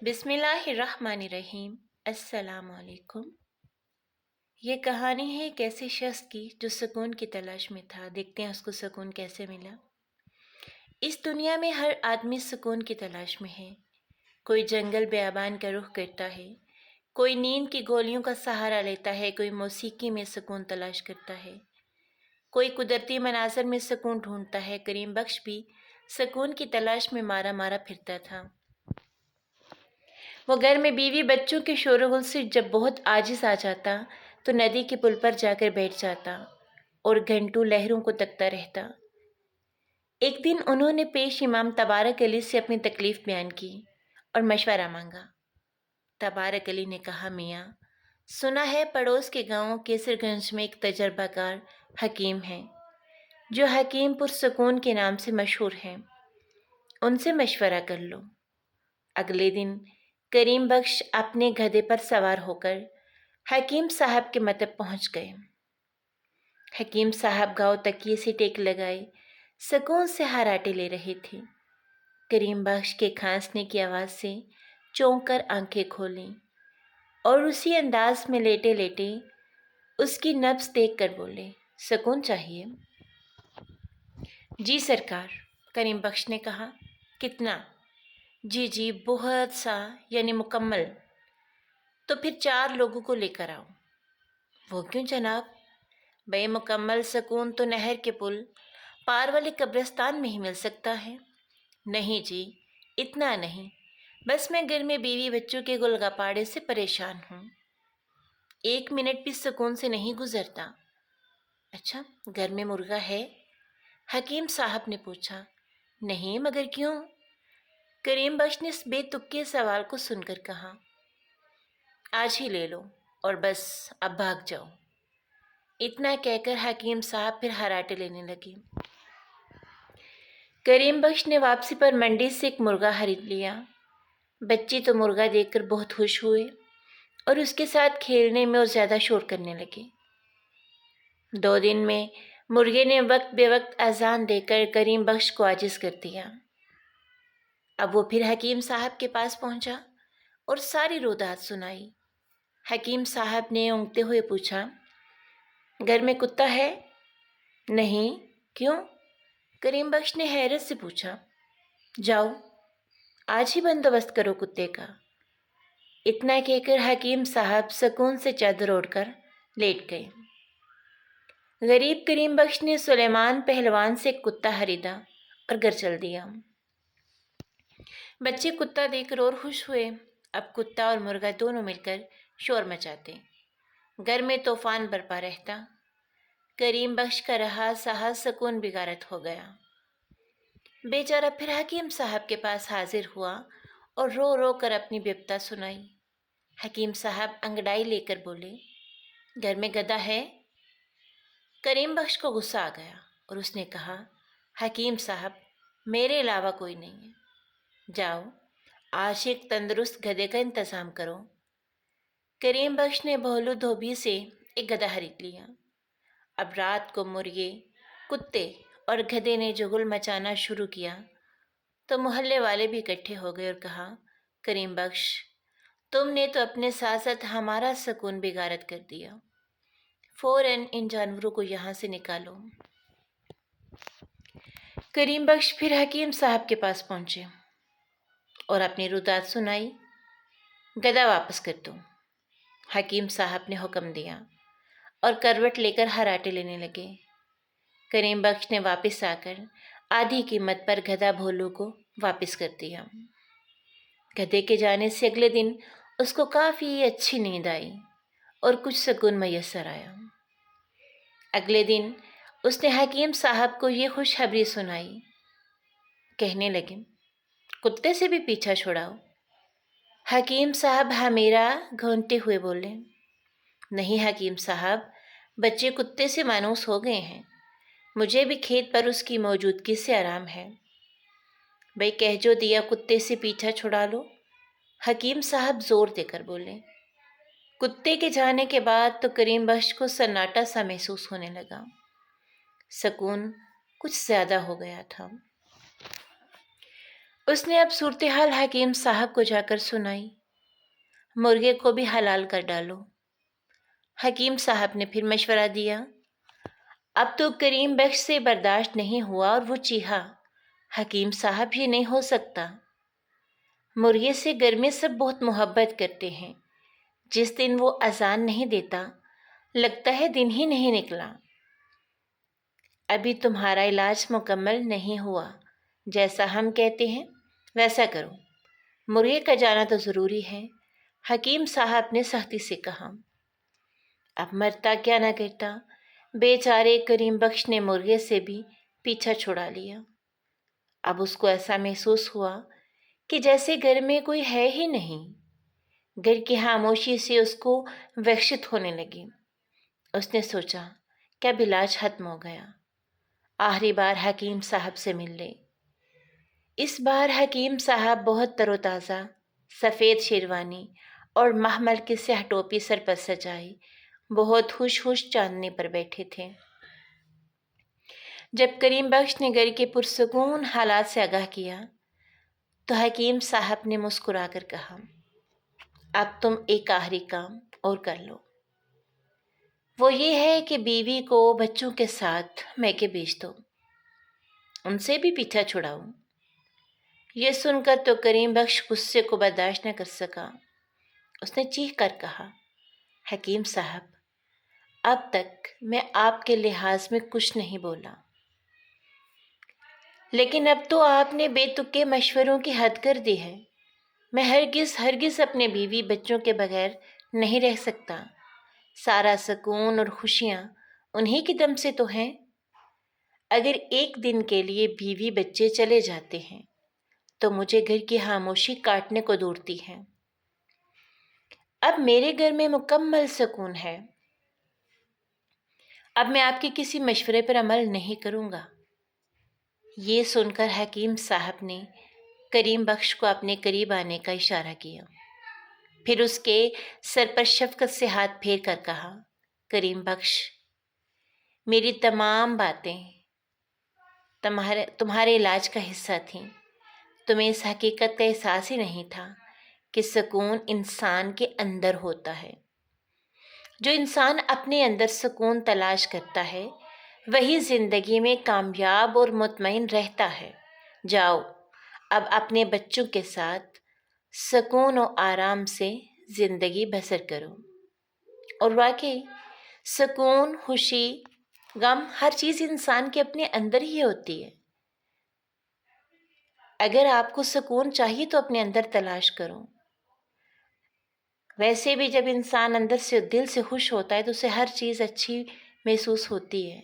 बिस्मिल्लाहिर्रहमानिर्रहीम। अस्सलाम वालेकुम। ये कहानी है एक ऐसे शख्स की जो सुकून की तलाश में था। देखते हैं उसको सुकून कैसे मिला। इस दुनिया में हर आदमी सुकून की तलाश में है। कोई जंगल बेयाबान का रुख करता है, कोई नींद की गोलियों का सहारा लेता है, कोई मौसीकी में सुकून तलाश करता है, कोई कुदरती मनाजर में सुकून ढूंढता है। करीम बख्श भी सुकून की तलाश में मारा मारा फिरता था। वो घर में बीवी बच्चों के शोरगुल से जब बहुत आजिज आ जाता तो नदी के पुल पर जाकर बैठ जाता और घंटों लहरों को तकता रहता। एक दिन उन्होंने पेश इमाम तबारक अली से अपनी तकलीफ बयान की और मशवरा मांगा। तबारक अली ने कहा, मियाँ, सुना है पड़ोस के गांव केसरगंज में एक तजर्बाकार हकीम है जो हकीम पुरसकून के नाम से मशहूर हैं। उनसे मशवरा कर लो। अगले दिन करीम बख्श अपने गधे पर सवार होकर हकीम साहब के मतब पहुंच गए। हकीम साहब गाँव तकिए से टेक लगाए सुकून से हराटे ले रहे थे। करीम बख्श के खांसने की आवाज़ से चौंक कर आंखें खोलीं और उसी अंदाज में लेटे लेटे उसकी नब्ज देख कर बोले, सुकून चाहिए? जी सरकार, करीम बख्श ने कहा। कितना? जी जी, बहुत सा, यानी मुकम्मल। तो फिर 4 लोगों को लेकर आओ। वो क्यों जनाब? बेमुकम्मल सुकून तो नहर के पुल पार वाले कब्रिस्तान में ही मिल सकता है। नहीं जी, इतना नहीं, बस मैं घर में बीवी बच्चों के गुलगपाड़े से परेशान हूँ। 1 मिनट भी सुकून से नहीं गुजरता। अच्छा, घर में मुर्गा है? हकीम साहब ने पूछा। नहीं, मगर क्यों? करीम बख्श ने इस बेतुके सवाल को सुनकर कहा, आज ही ले लो और बस अब भाग जाओ। इतना कहकर हकीम साहब फिर हराटे लेने लगे। करीम बख्श ने वापसी पर मंडी से एक मुर्गा खरीद लिया। बच्चे तो मुर्गा देखकर बहुत खुश हुए और उसके साथ खेलने में और ज़्यादा शोर करने लगे। 2 दिन में मुर्गे ने वक्त बेवक्त अजान देकर करीम बख्श को आजिज़ कर दिया। अब वो फिर हकीम साहब के पास पहुंचा और सारी रोदात सुनाई। हकीम साहब ने ऊँघते हुए पूछा, घर में कुत्ता है? नहीं, क्यों? करीम बख्श ने हैरत से पूछा। जाओ, आज ही बंदोबस्त करो कुत्ते का। इतना कहकर हकीम साहब सुकून से चादर ओढ़कर लेट गए। गरीब करीम बख्श ने सुलेमान पहलवान से एक कुत्ता खरीदा और घर चल दिया। बच्चे कुत्ता देखकर और खुश हुए। अब कुत्ता और मुर्गा दोनों मिलकर शोर मचाते। घर में तूफान बरपा रहता। करीम बख्श का रहा सहा सुकून बिगारत हो गया। बेचारा फिर हकीम साहब के पास हाजिर हुआ और रो रो कर अपनी विपदा सुनाई। हकीम साहब अंगड़ाई लेकर बोले, घर में गधा है? करीम बख्श को गुस्सा आ गया और उसने कहा, हकीम साहब, मेरे अलावा कोई नहीं है। जाओ, आज एक तंदुरुस्त गधे का इंतज़ाम करो। करीम बख्श ने बहलू धोबी से एक गधा खरीद लिया। अब रात को मुर्गे, कुत्ते और गधे ने जुगुल मचाना शुरू किया तो मोहल्ले वाले भी इकट्ठे हो गए और कहा, करीम बख्श, तुमने तो अपने साथ साथ हमारा सुकून बिगारत कर दिया। फौरन इन जानवरों को यहाँ से निकालो। करीम बख्श फिर हकीम साहब के पास पहुँचे और अपनी रुदात सुनाई। गधा वापस कर दो। हकीम साहब ने हुक्म दिया और करवट लेकर हराटे लेने लगे। करीम बख्श ने वापस आकर आधी कीमत पर गधा भोलू को वापस कर दिया। गधे के जाने से अगले दिन उसको काफ़ी अच्छी नींद आई और कुछ सुकून मैसर आया। अगले दिन उसने हकीम साहब को ये खुशखबरी सुनाई। कहने लगे, कुत्ते से भी पीछा छुड़ाओ। हकीम साहब हमेरा घूंटते हुए बोले, नहीं हकीम साहब, बच्चे कुत्ते से मायूस हो गए हैं। मुझे भी खेत पर उसकी मौजूदगी से आराम है। भाई कह जो दिया कुत्ते से पीछा छुड़ा लो। हकीम साहब जोर देकर बोले। कुत्ते के जाने के बाद तो करीम बख्श को सन्नाटा सा महसूस होने लगा। सुकून कुछ ज़्यादा हो गया था। उसने अब सूरत-ए-हाल हकीम साहब को जाकर सुनाई। मुर्गे को भी हलाल कर डालो। हकीम साहब ने फिर मशवरा दिया। अब तो करीम बख्श से बर्दाश्त नहीं हुआ और वो चीखा, हकीम साहब ये नहीं हो सकता। मुर्गे से घर में सब बहुत मोहब्बत करते हैं। जिस दिन वो अजान नहीं देता, लगता है दिन ही नहीं निकला। अभी तुम्हारा इलाज मुकम्मल नहीं हुआ। जैसा हम कहते हैं वैसा करो। मुर्गे का जाना तो ज़रूरी है, हकीम साहब ने सख्ती से कहा। अब मरता क्या न करता, बेचारे करीम बख्श ने मुर्गे से भी पीछा छुड़ा लिया। अब उसको ऐसा महसूस हुआ कि जैसे घर में कोई है ही नहीं। घर की खामोशी से उसको वहशत होने लगी। उसने सोचा क्या इलाज खत्म हो गया, आखिरी बार हकीम साहब से मिल ले। इस बार हकीम साहब बहुत तरोताज़ा, सफ़ेद शेरवानी और महमल की स्याह टोपी सर पर सजाई, बहुत खुश चांदनी पर बैठे थे। जब करीम बख्श ने घर के पुरसकून हालात से आगाह किया तो हकीम साहब ने मुस्कुरा कर कहा, अब तुम एक आखिरी काम और कर लो। वो ये है कि बीवी को बच्चों के साथ मैके भेज दो, उनसे भी पीछा छुड़ाओ। ये सुनकर तो करीम बख्श गुस्से को बर्दाश्त न कर सका। उसने चीख कर कहा, हकीम साहब, अब तक मैं आपके लिहाज में कुछ नहीं बोला, लेकिन अब तो आपने बेतुके मशवरों की हद कर दी है। मैं हरगिज़ अपने बीवी बच्चों के बगैर नहीं रह सकता। सारा सुकून और खुशियाँ उन्हीं की दम से तो हैं। अगर एक दिन के लिए बीवी बच्चे चले जाते हैं तो मुझे घर की खामोशी काटने को दौड़ती है। अब मेरे घर में मुकम्मल सुकून है। अब मैं आपके किसी मशवरे पर अमल नहीं करूँगा। ये सुनकर हकीम साहब ने करीम बख्श को अपने करीब आने का इशारा किया। फिर उसके सर पर शफकत से हाथ फेर कर कहा, करीम बख्श, मेरी तमाम बातें तुम्हारे इलाज का हिस्सा थीं। तुम्हें इस हकीकत का एहसास ही नहीं था कि सुकून इंसान के अंदर होता है। जो इंसान अपने अंदर सुकून तलाश करता है वही ज़िंदगी में कामयाब और मुतमईन रहता है। जाओ अब अपने बच्चों के साथ सुकून और आराम से ज़िंदगी बसर करो। और वाकई सुकून, खुशी, गम हर चीज़ इंसान के अपने अंदर ही होती है। अगर आपको सुकून चाहिए तो अपने अंदर तलाश करो। वैसे भी जब इंसान अंदर से दिल से खुश होता है तो उसे हर चीज़ अच्छी महसूस होती है।